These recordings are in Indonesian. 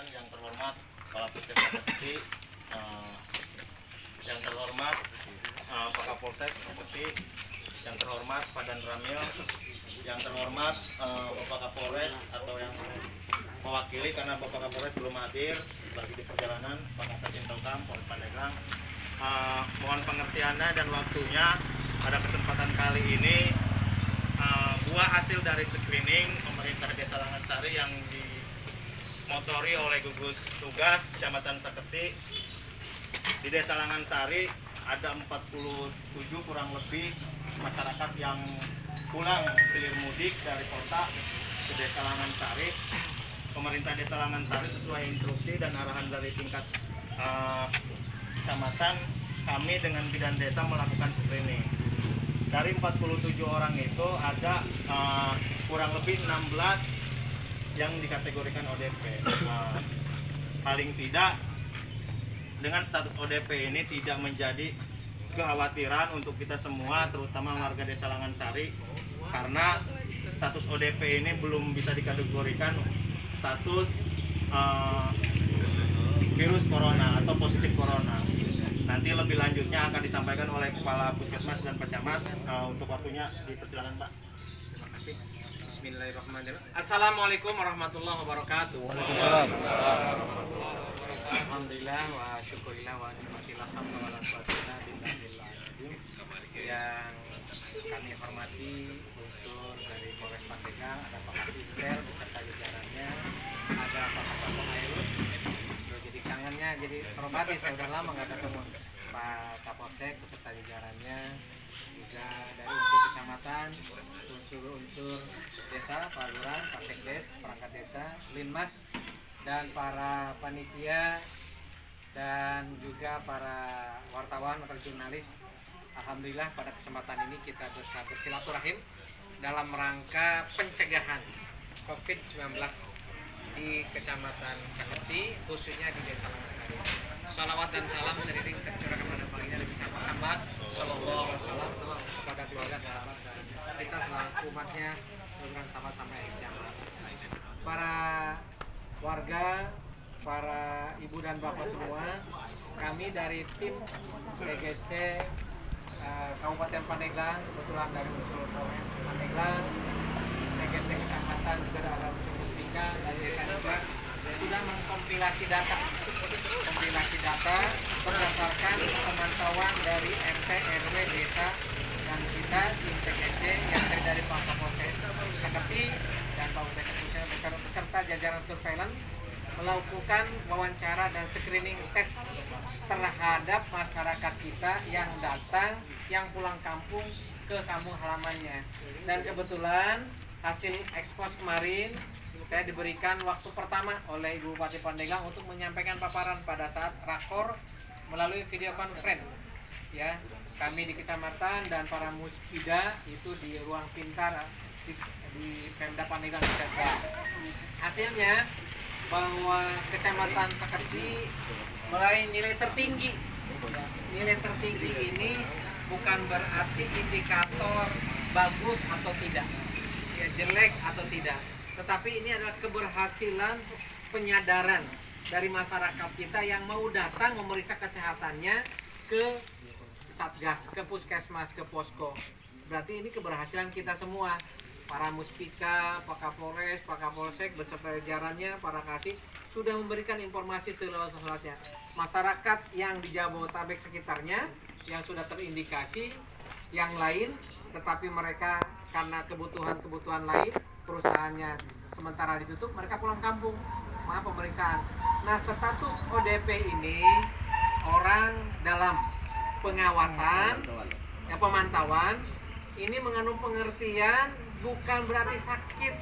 kecamatan, yang terhormat Kepala Puskesmas Sekti, yang terhormat Pak Kapolsek Sekti, yang terhormat Pak Dan Ramil, yang terhormat Bapak Kapolres atau yang mewakili karena Bapak Kapolres belum hadir lagi di perjalanan, Pak Kasat Intokam Polres Pandeglang. Mohon pengertiannya dan waktunya pada kesempatan kali ini. Buah hasil dari screening pemerintah Desa Langansari yang dimotori oleh gugus tugas Kecamatan Sekti di Desa Langansari ada 47 kurang lebih masyarakat yang pulang hilir mudik dari kota ke Desa Langansari. Pemerintah Desa Langansari sesuai instruksi dan arahan dari tingkat kecamatan, kami dengan bidan desa melakukan screening. Dari 47 orang itu ada kurang lebih 16 yang dikategorikan ODP. Paling tidak dengan status ODP ini tidak menjadi kekhawatiran untuk kita semua, terutama warga Desa Langansari, karena status ODP ini belum bisa dikategorikan status virus corona atau positif corona. Nanti lebih lanjutnya akan disampaikan oleh Kepala Puskesmas dan Pencamat. Untuk waktunya dipersilakan Pak. Terima kasih. Bismillahirrahmanirrahim. Assalamualaikum warahmatullahi wabarakatuh. Waalaikumsalam. Alhamdulillah wa syukurillah wa nikmatillah hamdalah wa yang kami hormati unsur dari Polres Pandeglang, ada Pak Kasistel beserta jajarannya, ada Pak Kasat Pemairut. Jadi kangennya, jadi hormati, saya udah lama nggak ketemu Pak Kapolsek beserta jajarannya, juga dari unsur kecamatan, unsur desa, Pak Lurah, Pak Sekdes, perangkat desa, Linmas, dan para panitia dan juga para wartawan atau jurnalis. Alhamdulillah pada kesempatan ini kita bisa bersilaturahim dalam rangka pencegahan COVID-19 di Kecamatan Sekti, khususnya di Desa Langansari. Salawat dan salam teriring tercurahkan pada baginda Nabi Muhammad Sallallahu Alaihi Wasallam, kepada keluarga, sahabat dan kita selaku umatnya, seluruh sahabat sampai kiamat. Para warga, para ibu dan bapak semua, kami dari tim PGC Kabupaten Pandeglang, kebetulan dari unsur Polres Pandeglang, PGC Kecamatan juga ada unsur Mustika dari desa juga, sudah mengkompilasi data berdasarkan pemantauan dari RT, RW, desa, dan kita tim PGC yang terdiri dari Pak Kapolsek Sekti dan Pak Kapolsek beserta jajaran surveillance melakukan wawancara dan screening tes terhadap masyarakat kita yang datang, yang pulang kampung ke kampung halamannya. Dan kebetulan hasil ekspos kemarin saya diberikan waktu pertama oleh Ibu Bupati Pandeglang untuk menyampaikan paparan pada saat rakor melalui video conference. Ya, kami di kecamatan dan para muspida itu di ruang pintar di Pemda Pandeglang. Hasilnya bahwa Kecamatan Sekti meraih nilai tertinggi. Nilai tertinggi ini bukan berarti indikator bagus atau tidak, ya jelek atau tidak, tetapi ini adalah keberhasilan penyadaran dari masyarakat kita yang mau datang memeriksa kesehatannya ke Satgas, ke Puskesmas, ke Posko. Berarti ini keberhasilan kita semua. Para muspika, Pak Kapolres, Pak Kapolsek beserta jajarannya, para kasih sudah memberikan informasi seluas-luasnya. Masyarakat yang di Jabodetabek sekitarnya yang sudah terindikasi, yang lain, tetapi mereka karena kebutuhan lain, perusahaannya sementara ditutup, mereka pulang kampung. Maaf pemeriksaan. Nah, status ODP ini orang dalam pengawasan, ya pemantauan, ini mengandung pengertian bukan berarti sakit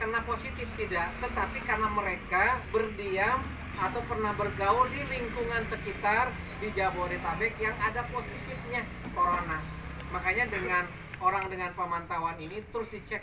karena positif, tidak, tetapi karena mereka berdiam atau pernah bergaul di lingkungan sekitar di Jabodetabek yang ada positifnya corona. Makanya dengan orang dengan pemantauan ini terus dicek,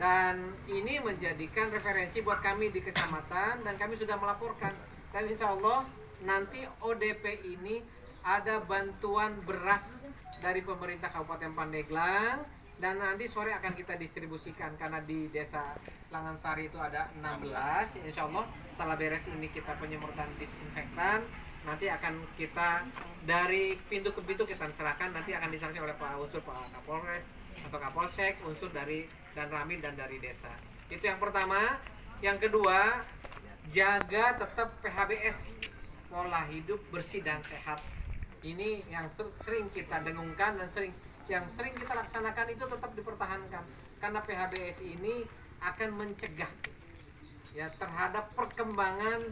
dan ini menjadikan referensi buat kami di kecamatan, dan kami sudah melaporkan, dan insya Allah nanti ODP ini ada bantuan beras dari pemerintah Kabupaten Pandeglang, dan nanti sore akan kita distribusikan karena di Desa Langansari itu ada 16, insya Allah setelah beres ini kita penyemprotan disinfektan, nanti akan kita dari pintu ke pintu kita serahkan, nanti akan disaksi oleh unsur Pak Kapolres atau Kapolsek, unsur dari dan Ramil dan dari desa. Itu yang pertama. Yang kedua, jaga tetap PHBS, pola hidup bersih dan sehat. Ini yang sering kita dengungkan dan yang sering kita laksanakan itu tetap dipertahankan, karena PHBS ini akan mencegah ya terhadap perkembangan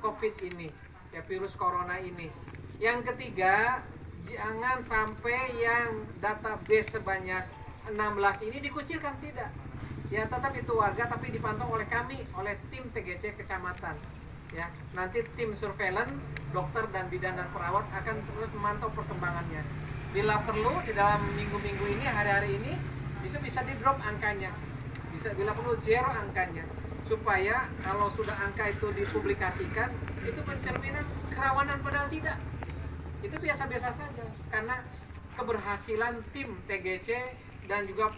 COVID ini, ya virus corona ini. Yang ketiga, jangan sampai yang database sebanyak 16 ini dikucilkan, tidak. Ya tetap itu warga, tapi dipantau oleh kami, oleh tim TGC kecamatan. Ya, nanti tim surveillance, dokter dan bidan dan perawat akan terus memantau perkembangannya. Bila perlu di dalam minggu-minggu ini, hari-hari ini, itu bisa di drop angkanya. Bisa bila perlu zero angkanya. Supaya kalau sudah angka itu dipublikasikan, itu pencerminan kerawanan, padahal tidak. Itu biasa-biasa saja, karena keberhasilan tim TGC dan juga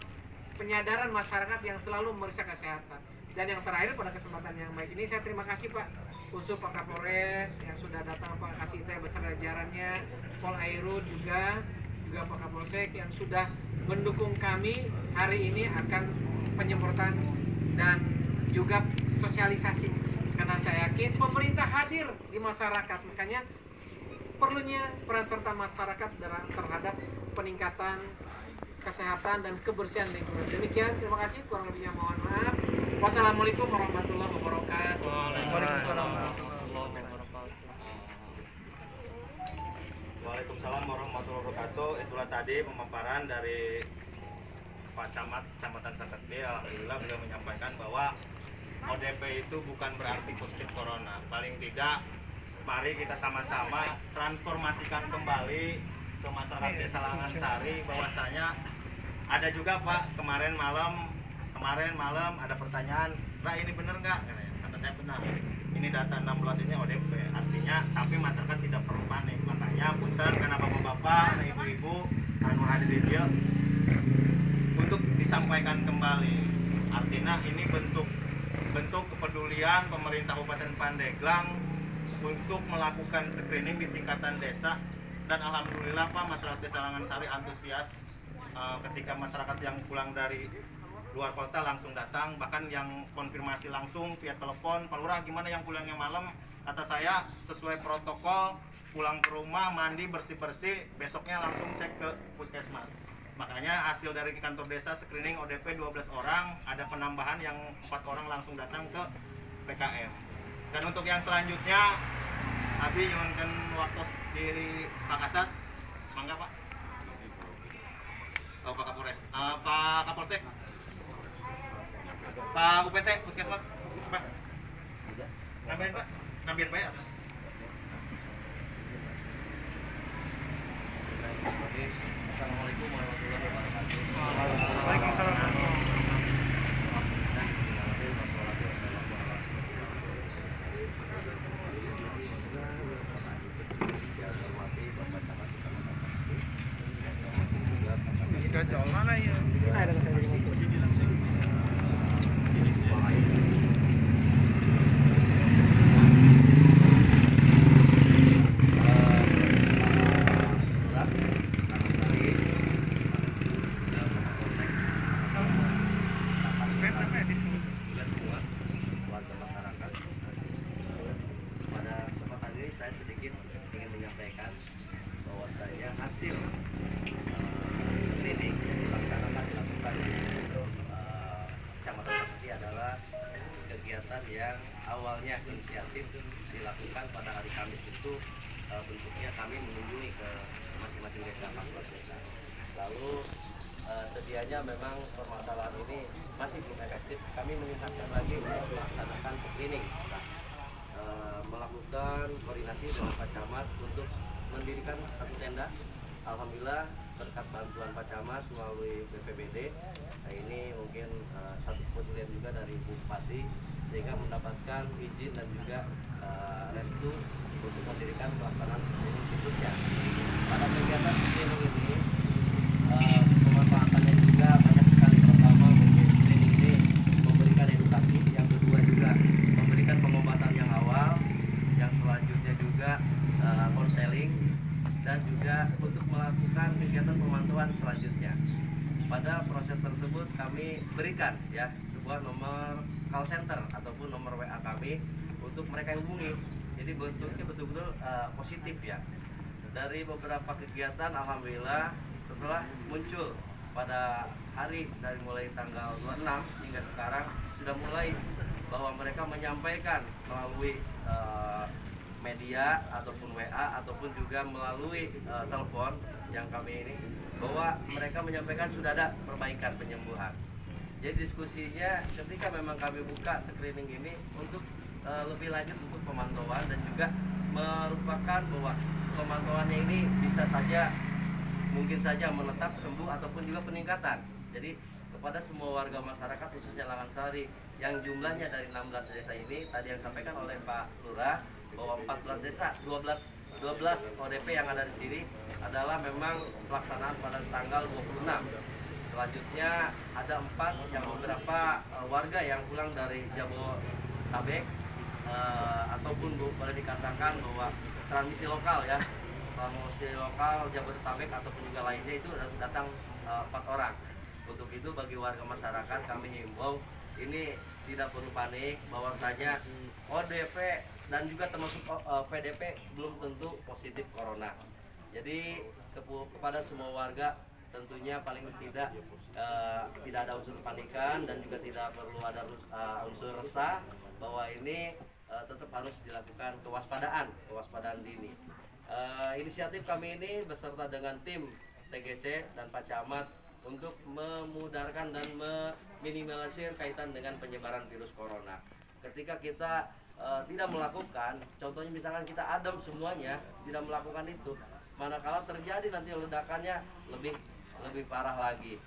penyadaran masyarakat yang selalu memeriksa kesehatan. Dan yang terakhir, pada kesempatan yang baik ini, saya terima kasih Pak unsur Pak Kapolres yang sudah datang, Pak kasih saya beserta jajarannya, Pol Airu juga Pak Kapolsek yang sudah mendukung kami hari ini akan penyemprotan dan juga sosialisasi. Karena saya yakin pemerintah hadir di masyarakat, makanya perlunya peran serta masyarakat terhadap peningkatan kesehatan dan kebersihan lingkungan. Demikian, terima kasih, kurang lebihnya mohon maaf. Wassalamualaikum warahmatullahi wabarakatuh. Waalaikumsalam warahmatullahi wabarakatuh. Itulah tadi pemaparan dari Pak Camat Kecamatan Saketi. Alhamdulillah beliau menyampaikan bahwa ODP itu bukan berarti positif corona. Paling tidak, mari kita sama-sama transformasikan kembali ke masyarakat Desa Langansari bahwasanya ada juga Pak kemarin malam ada pertanyaan, Ra ini benar nggak? Kata saya benar. Ini data 16 ini ODP, artinya tapi masyarakat tidak perlu panik. Makanya punten karena bapak-bapak, ibu-ibu, hadir dia untuk disampaikan kembali. Artinya ini bentuk kepedulian pemerintah Kabupaten Pandeglang untuk melakukan screening di tingkatan desa. Dan alhamdulillah Pak, masyarakat Desa Langansari antusias ketika masyarakat yang pulang dari luar kota langsung datang, bahkan yang konfirmasi langsung via telepon, Pak Lurah gimana yang pulangnya malam, kata saya sesuai protokol, pulang ke rumah, mandi, bersih-bersih, besoknya langsung cek ke puskesmas. Makanya hasil dari kantor desa screening ODP 12 orang, ada penambahan yang 4 orang langsung datang ke PKM. Dan untuk yang selanjutnya, Abi nyuwunkeun waktu di Pak Kasat, mangga Pak. Oh, Pak Kapolres, Pak Kapolsek, Pak UPT Puskesmas, Pak. Nambahin Pak, nambahin Pak ya. Assalamualaikum warahmatullahi wabarakatuh. Waalaikumsalam. Mana ya? Ada saya di motor. Warga masyarakat. Pada kesempatan ini saya sedikit ingin menyampaikan bahwasanya hasil screening dilakukan di Kecamatan Saketi adalah kegiatan yang awalnya inisiatif dilakukan pada hari Kamis itu, bentuknya kami mengunjungi ke masing-masing desa, 14 desa. Lalu sedianya memang permasalahan ini masih belum efektif, kami meningkatkan lagi untuk melaksanakan screening, melakukan koordinasi dengan Pak Camat untuk mendirikan satu tenda. Alhamdulillah berkat bantuan Pak Camat melalui BPBD, nah ini mungkin satu kepedulian juga dari Bupati sehingga mendapatkan izin dan juga restu untuk mendirikan pelaksanaan screening berikutnya. Pada kegiatan screening ini pemanfaatannya juga banyak sekali. Pertama, mungkin screening ini memberikan edukasi, yang kedua juga memberikan pengobatan dan juga untuk melakukan kegiatan pemantauan selanjutnya. Pada proses tersebut kami berikan ya sebuah nomor call center ataupun nomor WA kami untuk mereka hubungi. Jadi bentuknya betul-betul positif ya. Dari beberapa kegiatan alhamdulillah setelah muncul pada hari dari mulai tanggal 26 hingga sekarang sudah mulai bahwa mereka menyampaikan melalui media ataupun WA ataupun juga melalui telepon yang kami ini bahwa mereka menyampaikan sudah ada perbaikan penyembuhan. Jadi diskusinya ketika memang kami buka screening ini untuk lebih lanjut untuk pemantauan dan juga merupakan bahwa pemantauannya ini bisa saja mungkin saja menetap sembuh ataupun juga peningkatan. Jadi kepada semua warga masyarakat khususnya Langansari yang jumlahnya dari 16 desa ini tadi yang disampaikan oleh Pak Lurah bahwa 14 desa 12 ODP yang ada di sini adalah memang pelaksanaan pada tanggal 26. Selanjutnya ada 4 yang beberapa warga yang pulang dari Jabodetabek ataupun boleh dikatakan bahwa transmisi lokal ya, transmisi lokal Jabodetabek ataupun juga lainnya itu datang 4 orang. Untuk itu bagi warga masyarakat kami himbau ini tidak perlu panik bahwasanya ODP dan juga termasuk PDP belum tentu positif corona. Jadi kepada semua warga tentunya paling tidak ada unsur kepanikan dan juga tidak perlu ada unsur resah bahwa ini tetap harus dilakukan kewaspadaan dini. Inisiatif kami ini beserta dengan tim TGC dan Pak Camat untuk memudahkan dan meminimalisir kaitan dengan penyebaran virus corona. Ketika kita tidak melakukan, contohnya misalkan kita adem semuanya, tidak melakukan itu, manakala terjadi nanti ledakannya lebih parah lagi.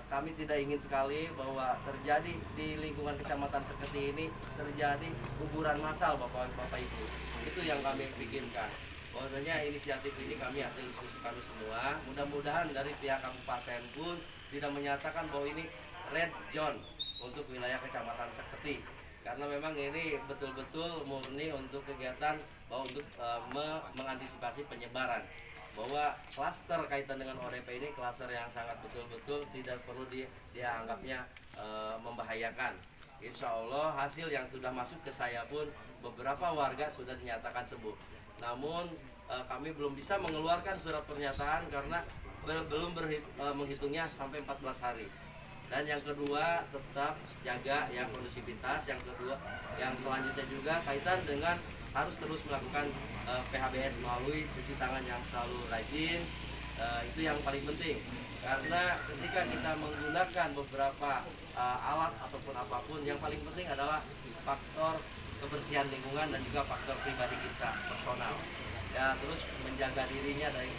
Kami tidak ingin sekali bahwa terjadi di lingkungan kecamatan Seketi ini terjadi kuburan massal Bapak Ibu. Itu yang kami pikirkan. Bahwasanya inisiatif ini kami hasil diskusi kami semua. Mudah-mudahan dari pihak kabupaten pun tidak menyatakan bahwa ini red zone untuk wilayah kecamatan Seketi. Karena memang ini betul-betul murni untuk kegiatan bahwa untuk mengantisipasi penyebaran. Bahwa klaster kaitan dengan ODP ini klaster yang sangat betul-betul tidak perlu dianggapnya membahayakan. Insya Allah hasil yang sudah masuk ke saya pun beberapa warga sudah dinyatakan sembuh. Namun kami belum bisa mengeluarkan surat pernyataan karena belum menghitungnya sampai 14 hari. Dan yang kedua tetap jaga ya kondusivitas. Yang kedua, yang selanjutnya juga kaitan dengan harus terus melakukan PHBS melalui cuci tangan yang selalu rajin. Itu yang paling penting. Karena ketika kita menggunakan beberapa alat ataupun apapun, yang paling penting adalah faktor kebersihan lingkungan dan juga faktor pribadi kita personal. Ya terus menjaga dirinya dari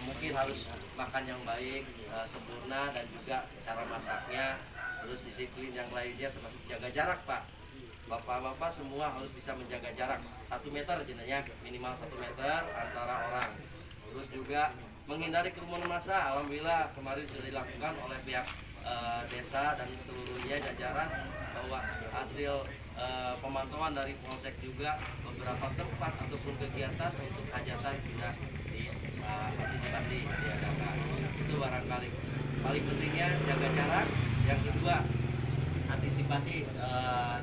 mungkin harus makan yang baik, sempurna dan juga cara masaknya, terus disiplin yang lainnya termasuk jaga jarak Pak. Bapak-bapak semua harus bisa menjaga jarak 1 meter jenanya, minimal 1 meter antara orang. Terus juga menghindari kerumunan massa. Alhamdulillah kemarin sudah dilakukan oleh pihak desa dan seluruhnya jajaran bahwa hasil pemantauan dari Polsek juga beberapa tempat ataupun kegiatan untuk hajatan sudah diantisipasi diadakan. Itu barangkali paling pentingnya jaga jarak. Yang kedua antisipasi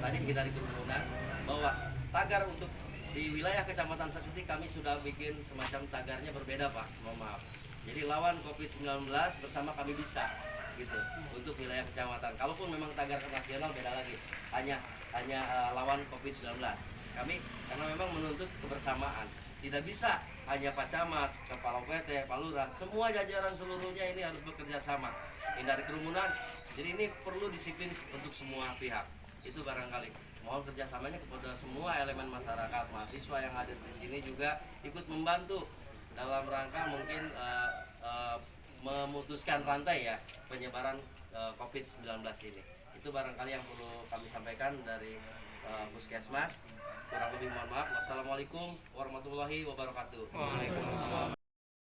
tadi menghindari kerumunan, bahwa tagar untuk di wilayah Kecamatan Seketi kami sudah bikin semacam tagarnya berbeda Pak, mohon maaf. Jadi lawan COVID-19 bersama kami bisa gitu untuk wilayah kecamatan. Kalaupun memang tagar nasional beda lagi, hanya lawan COVID-19. Kami karena memang menuntut kebersamaan. Tidak bisa hanya Pak Camat, Kepala PT, Pak Lurah, semua jajaran seluruhnya ini harus bekerja sama. Hindari kerumunan. Jadi ini perlu disiplin untuk semua pihak. Itu barangkali mohon kerjasamanya kepada semua elemen masyarakat, mahasiswa yang ada di sini juga ikut membantu dalam rangka mungkin memutuskan rantai ya penyebaran COVID-19 ini. Itu barangkali yang perlu kami sampaikan dari Puskesmas. Kurang lebih mohon maaf. Wassalamualaikum warahmatullahi wabarakatuh. Waalaikumsalam.